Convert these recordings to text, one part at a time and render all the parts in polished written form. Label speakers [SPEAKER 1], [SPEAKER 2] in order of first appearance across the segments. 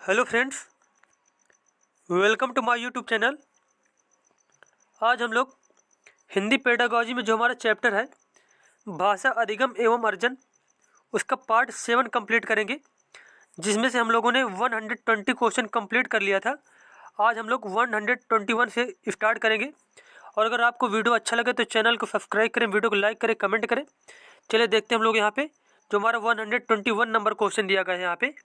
[SPEAKER 1] Hello friends, welcome to my YouTube channel. आज हम लोग हिंदी पेडागॉजी में जो हमारा चैप्टर है भाषा अधिगम एवं अर्जन, उसका पार्ट 7 कंप्लीट करेंगे, जिसमें से हम लोगों ने 120 क्वेश्चन कंप्लीट कर लिया था। आज हम लोग 121 से स्टार्ट करेंगे। और अगर आपको वीडियो अच्छा लगे तो चैनल को सब्सक्राइब करें, वीडियो को लाइक करें, कमेंट करें। चलिए देखते हैं हम लोग यहाँ पे जो हमारा 121 नंबर क्वेश्चन दिया गया है यहाँ पे।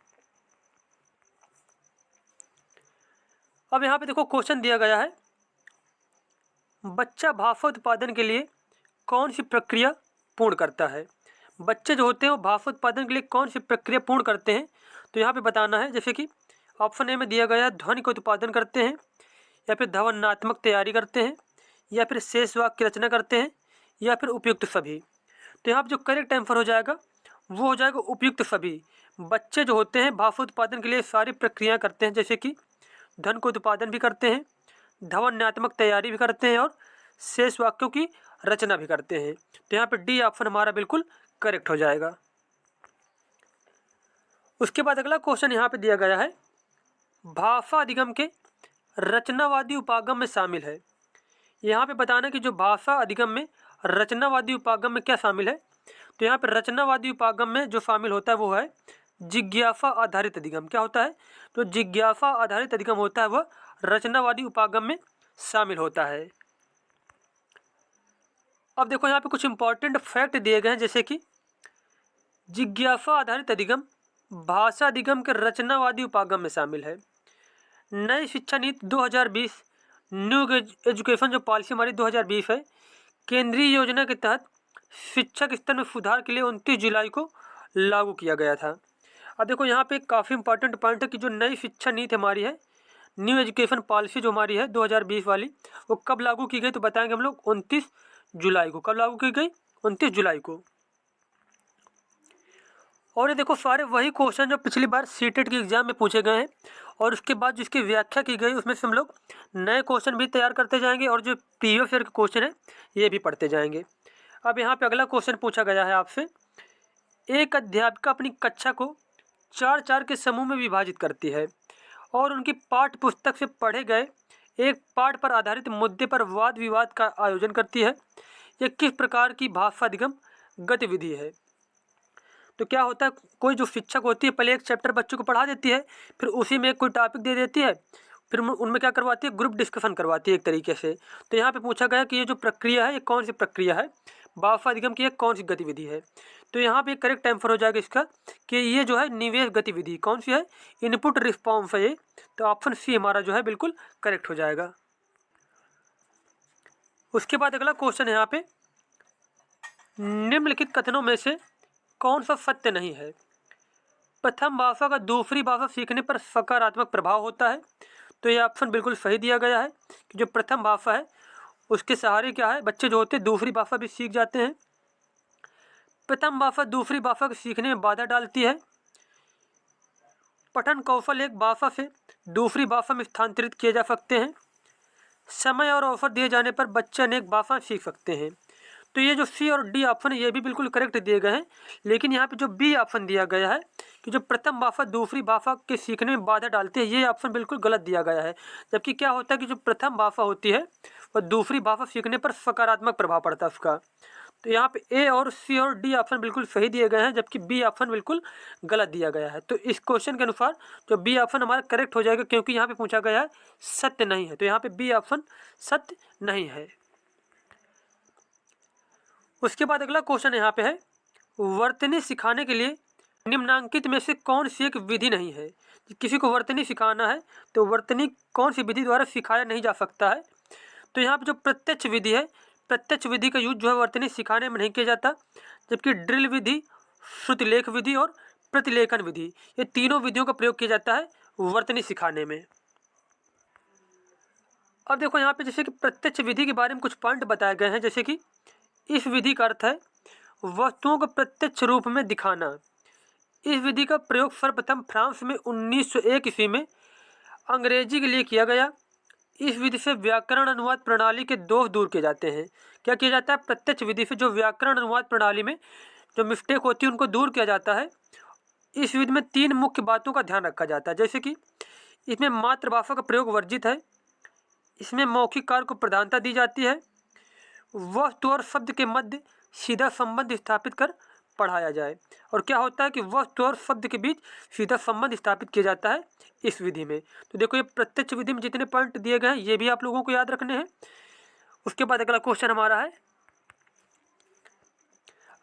[SPEAKER 1] अब यहाँ पे देखो क्वेश्चन दिया गया है, बच्चा भाषा उत्पादन के लिए कौन सी प्रक्रिया पूर्ण करता है। बच्चे जो होते हैं वो भाषा उत्पादन के लिए कौन सी प्रक्रिया पूर्ण करते हैं, तो यहाँ पे बताना है। जैसे कि ऑप्शन ए में दिया गया है, ध्वनि का उत्पादन करते हैं, या फिर ध्वन्यात्मक तैयारी करते हैं, या फिर शेष वाक्य की रचना करते हैं, या फिर उपयुक्त सभी। तो यहाँ पे जो करेक्ट आंसर हो जाएगा वो हो जाएगा उपयुक्त सभी। बच्चे जो होते हैं भाषा उत्पादन के लिए सारी प्रक्रियाएँ करते हैं, जैसे कि ध्वनि का उत्पादन भी करते हैं, ध्वन्यात्मक तैयारी भी करते हैं और शेष वाक्यों की रचना भी करते हैं। तो यहाँ पे डी ऑप्शन हमारा बिल्कुल करेक्ट हो जाएगा। उसके बाद अगला क्वेश्चन यहाँ पे दिया गया है, भाषा अधिगम के रचनावादी उपागम में शामिल है। यहाँ पे बताना कि जो भाषा अधिगम में रचनावादी उपागम में क्या शामिल है। तो यहाँ पे रचनावादी उपागम में जो शामिल होता है वो है जिज्ञासा आधारित अधिगम। क्या होता है, तो जिज्ञासा आधारित अधिगम होता है वह रचनावादी उपागम में शामिल होता है। अब देखो यहाँ पे कुछ इंपॉर्टेंट फैक्ट दिए गए हैं, जैसे कि जिज्ञासा आधारित अधिगम भाषा अधिगम के रचनावादी उपागम में शामिल है। नई शिक्षा नीति 2020 न्यू एजुकेशन जो पॉलिसी हमारी 2020 है, केंद्रीय योजना के तहत शिक्षक स्तर में सुधार के लिए 29 जुलाई को लागू किया गया था। अब देखो यहाँ पे काफ़ी इंपॉर्टेंट पॉइंट है कि जो नई शिक्षा नीति हमारी है, न्यू एजुकेशन पॉलिसी जो हमारी है 2020 वाली, वो कब लागू की गई, तो बताएंगे हम लोग 29 जुलाई को। कब लागू की गई, 29 जुलाई को। और ये देखो सारे वही क्वेश्चन जो पिछली बार सीटेट के एग्जाम में पूछे गए हैं, और उसके बाद जिसकी व्याख्या की गई उसमें से हम लोग नए क्वेश्चन भी तैयार करते जाएंगे, और जो प्रीवियस ईयर के क्वेश्चन है ये भी पढ़ते जाएंगे। अब यहाँ पे अगला क्वेश्चन पूछा गया है आपसे, एक अध्यापिका अपनी कक्षा को 4-4 के समूह में विभाजित करती है और उनकी पाठ्य पुस्तक से पढ़े गए एक पाठ पर आधारित मुद्दे पर वाद विवाद का आयोजन करती है। यह किस प्रकार की भाषा अधिगम गतिविधि है। तो क्या होता है, कोई जो शिक्षक होती है पहले एक चैप्टर बच्चों को पढ़ा देती है, फिर उसी में कोई टॉपिक दे देती है, फिर उनमें क्या करवाती है, ग्रुप डिस्कशन करवाती है एक तरीके से। तो यहाँ पे पूछा गया कि ये जो प्रक्रिया है ये कौन सी प्रक्रिया है, भाषा अधिगम की एक कौन सी गतिविधि है। तो यहाँ पे करेक्ट आंसर हो जाएगा इसका कि ये जो है निवेश गतिविधि कौन सी है, इनपुट रिस्पॉन्स है ये। तो ऑप्शन सी हमारा जो है बिल्कुल करेक्ट हो जाएगा। उसके बाद अगला क्वेश्चन यहाँ पे, निम्नलिखित कथनों में से कौन सा सत्य नहीं है। प्रथम भाषा का दूसरी भाषा सीखने पर सकारात्मक प्रभाव होता है। तो ये ऑप्शन बिल्कुल सही दिया गया है कि जो प्रथम भाषा है उसके सहारे क्या है, बच्चे जो होते हैं दूसरी भाषा भी सीख जाते हैं। प्रथम भाषा दूसरी भाषा को सीखने में बाधा डालती है। पठन कौशल एक भाषा से दूसरी भाषा में स्थानांतरित किए जा सकते हैं। समय और अवसर दिए जाने पर बच्चे अनेक भाषा सीख सकते हैं। तो ये जो सी और डी ऑप्शन है ये भी बिल्कुल करेक्ट दिए गए हैं, लेकिन यहाँ पे जो बी ऑप्शन दिया गया है कि जो प्रथम भाषा दूसरी भाषा के सीखने में बाधा डालती है, ये ऑप्शन बिल्कुल गलत दिया गया है। जबकि क्या होता है कि जो प्रथम भाषा होती है वह दूसरी भाषा सीखने पर सकारात्मक प्रभाव पड़ता है उसका। तो यहाँ पे ए और सी और डी ऑप्शन बिल्कुल सही दिए गए हैं, जबकि बी ऑप्शन बिल्कुल गलत दिया गया है। तो इस क्वेश्चन के अनुसार जो बी ऑप्शन हमारा करेक्ट हो जाएगा, क्योंकि यहाँ पे पूछा गया है सत्य नहीं है। तो यहाँ पे बी ऑप्शन सत्य नहीं है। उसके बाद अगला क्वेश्चन यहाँ पे है, वर्तनी सिखाने के लिए निम्नांकित में से कौन सी एक विधि नहीं है। किसी को वर्तनी सिखाना है तो वर्तनी कौन सी विधि द्वारा सिखाया नहीं जा सकता है। तो यहाँ पे जो प्रत्यक्ष विधि है, प्रत्यक्ष विधि का यूज जो है वर्तनी सिखाने में नहीं किया जाता, जबकि ड्रिल विधि, श्रुतिलेख विधि और प्रतिलेखन विधि, ये तीनों विधियों का प्रयोग किया जाता है वर्तनी सिखाने में। अब देखो यहाँ पे जैसे कि प्रत्यक्ष विधि के बारे में कुछ पॉइंट बताए गए हैं, जैसे कि इस विधि का अर्थ है वस्तुओं को प्रत्यक्ष रूप में दिखाना। इस विधि का प्रयोग सर्वप्रथम फ्रांस में 1901 ईस्वी में अंग्रेजी के लिए किया गया। इस विधि से व्याकरण अनुवाद प्रणाली के दोष दूर किए जाते हैं। क्या किया जाता है, प्रत्यक्ष विधि से जो व्याकरण अनुवाद प्रणाली में जो मिस्टेक होती है उनको दूर किया जाता है। इस विधि में 3 मुख्य बातों का ध्यान रखा जाता है, जैसे कि इसमें मातृभाषा का प्रयोग वर्जित है। इसमें मौखिक कार्य को प्रधानता दी जाती है। वस्तु और शब्द के मध्य सीधा संबंध स्थापित कर पढ़ाया जाए। और क्या होता है कि वस्तु और शब्द के बीच सीधा संबंध स्थापित किया जाता है इस विधि में। तो देखो, ये प्रत्यक्ष विधि में जितने पॉइंट दिए गए हैं ये भी आप लोगों को याद रखने हैं। उसके बाद अगला क्वेश्चन हमारा है,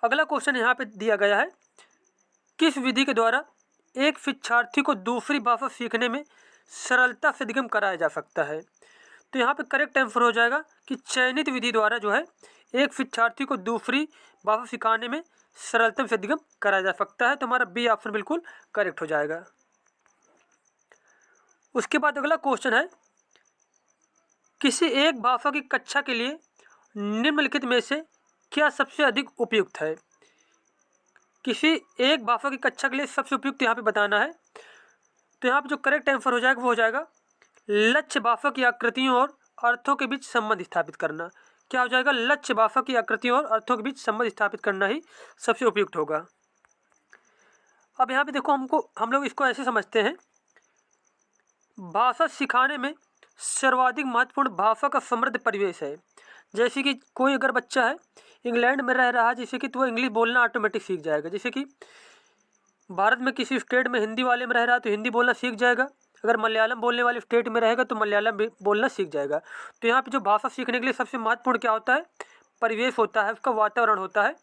[SPEAKER 1] अगला क्वेश्चन यहाँ पे दिया गया है, किस विधि के द्वारा एक शिक्षार्थी को दूसरी भाषा सीखने में सरलता से अधिगम कराया जा सकता है। तो यहाँ पे करेक्ट आंसर हो जाएगा कि चयनित विधि द्वारा जो है एक शिक्षार्थी को दूसरी भाषा सिखाने में सरलता से अधिगम कराया जा सकता है। तो हमारा बी ऑप्शन बिल्कुल करेक्ट हो जाएगा। उसके बाद अगला क्वेश्चन है, किसी एक भाषा की कक्षा के लिए निम्नलिखित में से क्या सबसे अधिक उपयुक्त है। किसी एक भाषा की कक्षा के लिए सबसे उपयुक्त यहाँ पे बताना है। तो यहाँ पे जो करेक्ट आंसर हो जाएगा वो हो जाएगा लक्ष्य भाषा की आकृतियों और अर्थों के बीच संबंध स्थापित करना। क्या हो जाएगा, लक्ष्य भाषा की आकृतियों और अर्थों के बीच संबंध स्थापित करना ही सबसे उपयुक्त होगा। अब यहाँ पे देखो, हम लोग इसको ऐसे समझते हैं, भाषा सिखाने में सर्वाधिक महत्वपूर्ण भाषा का समृद्ध परिवेश है। जैसे कि कोई अगर बच्चा है इंग्लैंड में रह रहा है, जैसे कि तो वो इंग्लिश बोलना ऑटोमेटिक सीख जाएगा। जैसे कि भारत में किसी स्टेट में हिंदी वाले में रह रहा है तो हिंदी बोलना सीख जाएगा। अगर मलयालम बोलने वाले स्टेट में रहेगा तो मलयालम भी बोलना सीख जाएगा। तो यहाँ पे जो भाषा सीखने के लिए सबसे महत्वपूर्ण क्या होता है, परिवेश होता है, उसका वातावरण होता है।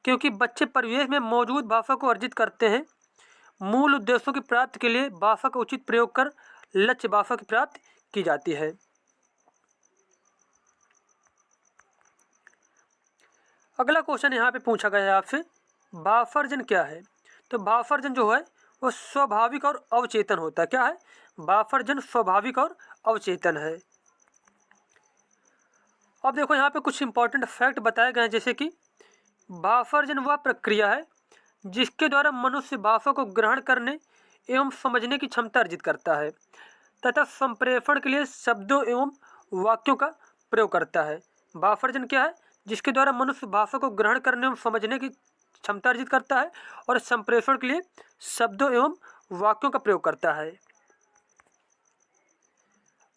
[SPEAKER 1] क्योंकि बच्चे परिवेश में मौजूद भाषा को अर्जित करते हैं। मूल उद्देश्यों की प्राप्ति के लिए भाषा का उचित प्रयोग कर लक्ष्य भाषा की प्राप्ति की जाती है। अगला क्वेश्चन यहाँ पे पूछा गया है आपसे, भाषार्जन क्या है। तो भाषार्जन जो है वो स्वाभाविक और अवचेतन होता है। क्या है, भाषार्जन स्वाभाविक और अवचेतन है। अब देखो, यहाँ पे कुछ इंपॉर्टेंट फैक्ट बताए गए हैं। जैसे कि भाषार्जन वह प्रक्रिया है जिसके द्वारा मनुष्य भाषा को ग्रहण करने एवं समझने की क्षमता अर्जित करता है तथा संप्रेषण के लिए शब्दों एवं वाक्यों का प्रयोग करता है। भाषार्जन क्या है, जिसके द्वारा मनुष्य भाषा को ग्रहण करने एवं समझने की क्षमता अर्जित करता है और संप्रेषण के लिए शब्दों एवं वाक्यों का प्रयोग करता है।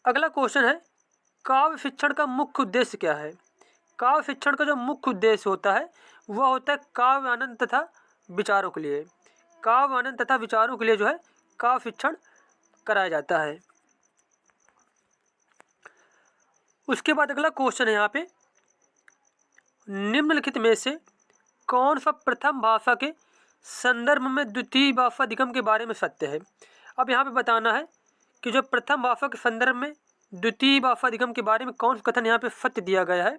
[SPEAKER 1] अगला क्वेश्चन है, काव्य शिक्षण का मुख्य उद्देश्य क्या है। काव्य शिक्षण का जो मुख्य उद्देश्य होता है वह होता है काव्य आनंद तथा विचारों के लिए। काव्य आनंद तथा विचारों के लिए जो है काव्य शिक्षण कराया जाता है। उसके बाद अगला क्वेश्चन है यहाँ पे, निम्नलिखित में से कौन सा प्रथम भाषा के संदर्भ में द्वितीय भाषा अधिगम के बारे में सत्य है। अब यहाँ पे बताना है कि जो प्रथम भाषा के संदर्भ में द्वितीय भाषा अधिगम के बारे में कौन सा कथन यहाँ पे सत्य दिया गया है।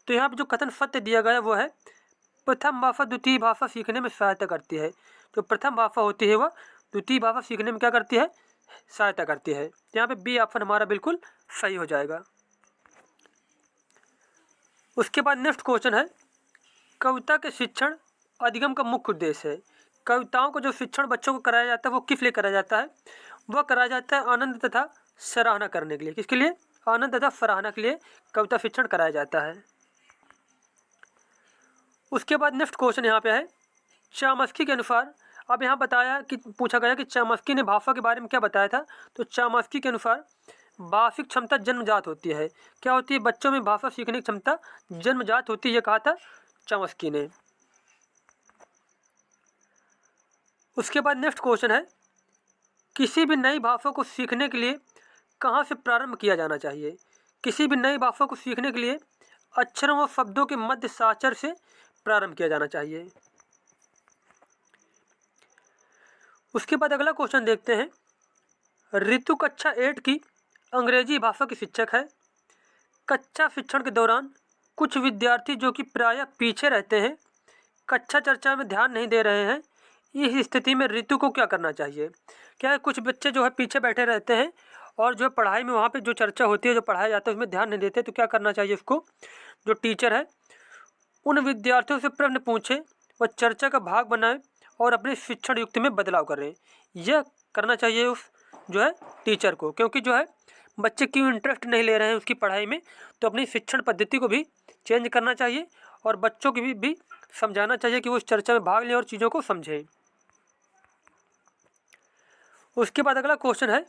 [SPEAKER 1] तो यहाँ पे जो कथन सत्य दिया गया है वो है, प्रथम भाषा द्वितीय भाषा सीखने में सहायता करती है। जो प्रथम भाषा होती है वह द्वितीय भाषा सीखने में क्या करती है, सहायता करती है। यहाँ पे बी ऑप्शन हमारा बिल्कुल सही हो जाएगा। उसके बाद नेक्स्ट क्वेश्चन है, कविता के शिक्षण अधिगम का मुख्य उद्देश्य है। कविताओं को जो शिक्षण बच्चों को कराया जाता है वो किस लिए कराया जाता है, वह कराया जाता है आनंद तथा सराहना करने के लिए। किसके लिए, आनंद तथा सराहना के लिए कविता शिक्षण कराया जाता है। उसके बाद नेक्स्ट क्वेश्चन यहाँ पे है, चामस्की के अनुसार, अब यहाँ बताया कि पूछा गया कि चामस्की ने भाषा के बारे में क्या बताया था। तो चामस्की के अनुसार भाषिक क्षमता जन्मजात होती है। क्या होती है, बच्चों में भाषा सीखने की क्षमता जन्मजात होती है, ये कहा था चामस्की ने। उसके बाद नेक्स्ट क्वेश्चन है, किसी भी नई भाषा को सीखने के लिए कहाँ से प्रारंभ किया जाना चाहिए। किसी भी नई भाषा को सीखने के लिए अक्षरों व शब्दों के मध्य साचर से प्रारंभ किया जाना चाहिए। उसके बाद अगला क्वेश्चन देखते हैं, ऋतु कक्षा 8 की अंग्रेजी भाषा की शिक्षक है। कक्षा शिक्षण के दौरान कुछ विद्यार्थी जो कि प्रायः पीछे रहते हैं, कक्षा चर्चा में ध्यान नहीं दे रहे हैं, इस स्थिति में ऋतु को क्या करना चाहिए। क्या है, कुछ बच्चे जो है पीछे बैठे रहते हैं और जो पढ़ाई में वहाँ पे जो चर्चा होती है, जो पढ़ाया जाता है उसमें ध्यान नहीं देते, तो क्या करना चाहिए उसको, जो टीचर है उन विद्यार्थियों से प्रश्न पूछे व चर्चा का भाग बनाए और अपने शिक्षण युक्ति में बदलाव करें। यह करना चाहिए उस जो है टीचर को, क्योंकि जो है बच्चे क्यों इंटरेस्ट नहीं ले रहे हैं उसकी पढ़ाई में, तो अपनी शिक्षण पद्धति को भी चेंज करना चाहिए और बच्चों की भी समझाना चाहिए कि वो इस चर्चा में भाग लें और चीज़ों को समझें। उसके बाद अगला क्वेश्चन है,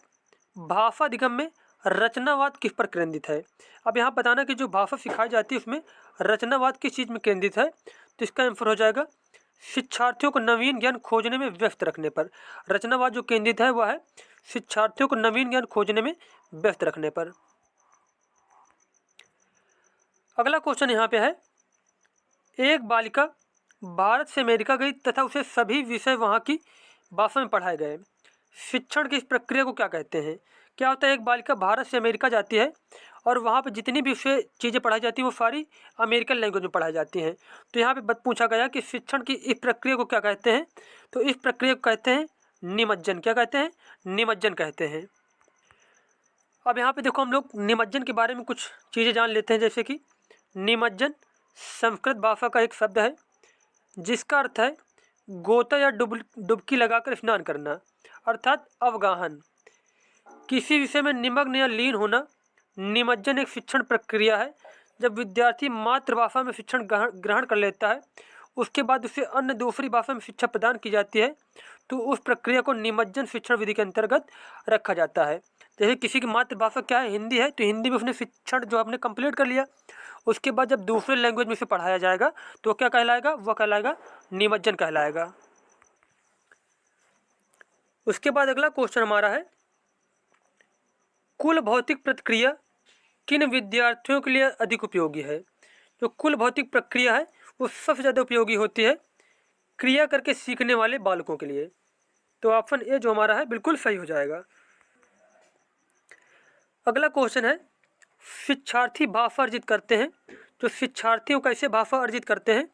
[SPEAKER 1] भाफा अधिगम में रचनावाद किस पर केंद्रित है। अब यहाँ बताना कि जो भाषा सिखाई जाती है उसमें रचनावाद किस चीज़ में केंद्रित है। तो इसका आंसर हो जाएगा शिक्षार्थियों को नवीन ज्ञान खोजने में व्यस्त रखने पर। रचनावाद जो केंद्रित है वह है शिक्षार्थियों को नवीन ज्ञान खोजने में व्यस्त रखने पर। अगला क्वेश्चन यहाँ पे है, एक बालिका भारत से अमेरिका गई तथा उसे सभी विषय वहाँ की भाषा में पढ़ाए गए। शिक्षण की इस प्रक्रिया को क्या कहते हैं। क्या होता है, एक बालिका भारत से अमेरिका जाती है और वहाँ पर जितनी भी उसे चीज़ें पढ़ाई जाती हैं वो सारी अमेरिकन लैंग्वेज में पढ़ाई जाती हैं। तो यहाँ पे पूछा गया कि शिक्षण की इस प्रक्रिया को क्या कहते हैं। तो इस प्रक्रिया को कहते हैं निमज्जन। क्या कहते हैं, निमज्जन कहते हैं। अब यहाँ पे देखो हम लोग निमज्जन के बारे में कुछ चीज़ें जान लेते हैं। जैसे कि निमज्जन संस्कृत भाषा का एक शब्द है जिसका अर्थ है गोता या डुबकी लगाकर स्नान करना, अर्थात अवगाहन। किसी विषय में निमग्न या लीन होना। निमज्जन एक शिक्षण प्रक्रिया है। जब विद्यार्थी मातृभाषा में शिक्षण ग्रहण कर लेता है उसके बाद उसे अन्य दूसरी भाषा में शिक्षा प्रदान की जाती है तो उस प्रक्रिया को निमज्जन शिक्षण विधि के अंतर्गत रखा जाता है। जैसे किसी की मातृभाषा क्या है, हिंदी है, तो हिंदी में उसने शिक्षण जो आपने कंप्लीट कर लिया, उसके बाद जब दूसरे लैंग्वेज में से पढ़ाया जाएगा तो क्या कहलाएगा, वह कहलाएगा निमज्जन कहलाएगा। उसके बाद अगला क्वेश्चन हमारा है, कुल भौतिक प्रक्रिया किन विद्यार्थियों के लिए अधिक उपयोगी है। जो कुल भौतिक प्रक्रिया है वो सबसे ज़्यादा उपयोगी होती है क्रिया करके सीखने वाले बालकों के लिए। तो ऑप्शन ए जो हमारा है बिल्कुल सही हो जाएगा। अगला क्वेश्चन है, शिक्षार्थी भाषा अर्जित करते हैं। जो शिक्षार्थियों कैसे भाषा अर्जित करते हैं,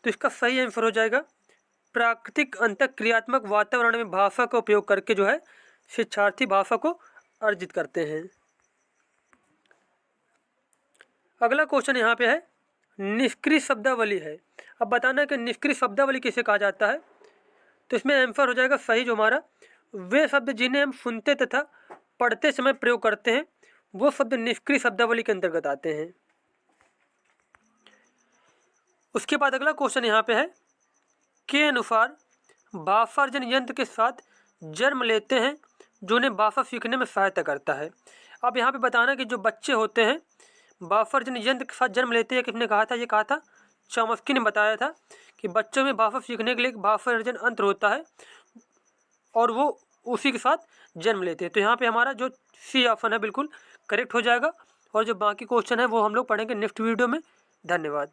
[SPEAKER 1] तो इसका सही आंसर हो जाएगा प्राकृतिक अंतःक्रियात्मक वातावरण में भाषा का उपयोग करके जो है शिक्षार्थी भाषा को अर्जित करते हैं। अगला क्वेश्चन यहाँ पे है, निष्क्रिय शब्दावली है। अब बताना है कि निष्क्रिय शब्दावली किसे कहा जाता है। तो इसमें आंसर हो जाएगा सही जो हमारा, वे शब्द जिन्हें हम सुनते तथा पढ़ते समय प्रयोग करते हैं वो शब्द निष्क्रिय शब्दावली के अंतर्गत आते हैं। उसके बाद अगला क्वेश्चन यहाँ पे है, के अनुसार भाषार्जन यंत्र के साथ जन्म लेते हैं जो उन्हें भाषा सीखने में सहायता करता है। अब यहाँ पे बताना कि जो बच्चे होते हैं भाषार्जन यंत्र के साथ जन्म लेते हैं, किसने कहा था, ये कहा था चॉम्स्की ने बताया था कि बच्चों में भाषा सीखने के लिए एक भाषार्जन यंत्र होता है और वो उसी के साथ जन्म लेते हैं। तो यहाँ पे हमारा जो सी ऑप्शन है बिल्कुल करेक्ट हो जाएगा और जो बाकी क्वेश्चन है वो हम लोग पढ़ेंगे नेक्स्ट वीडियो में। धन्यवाद।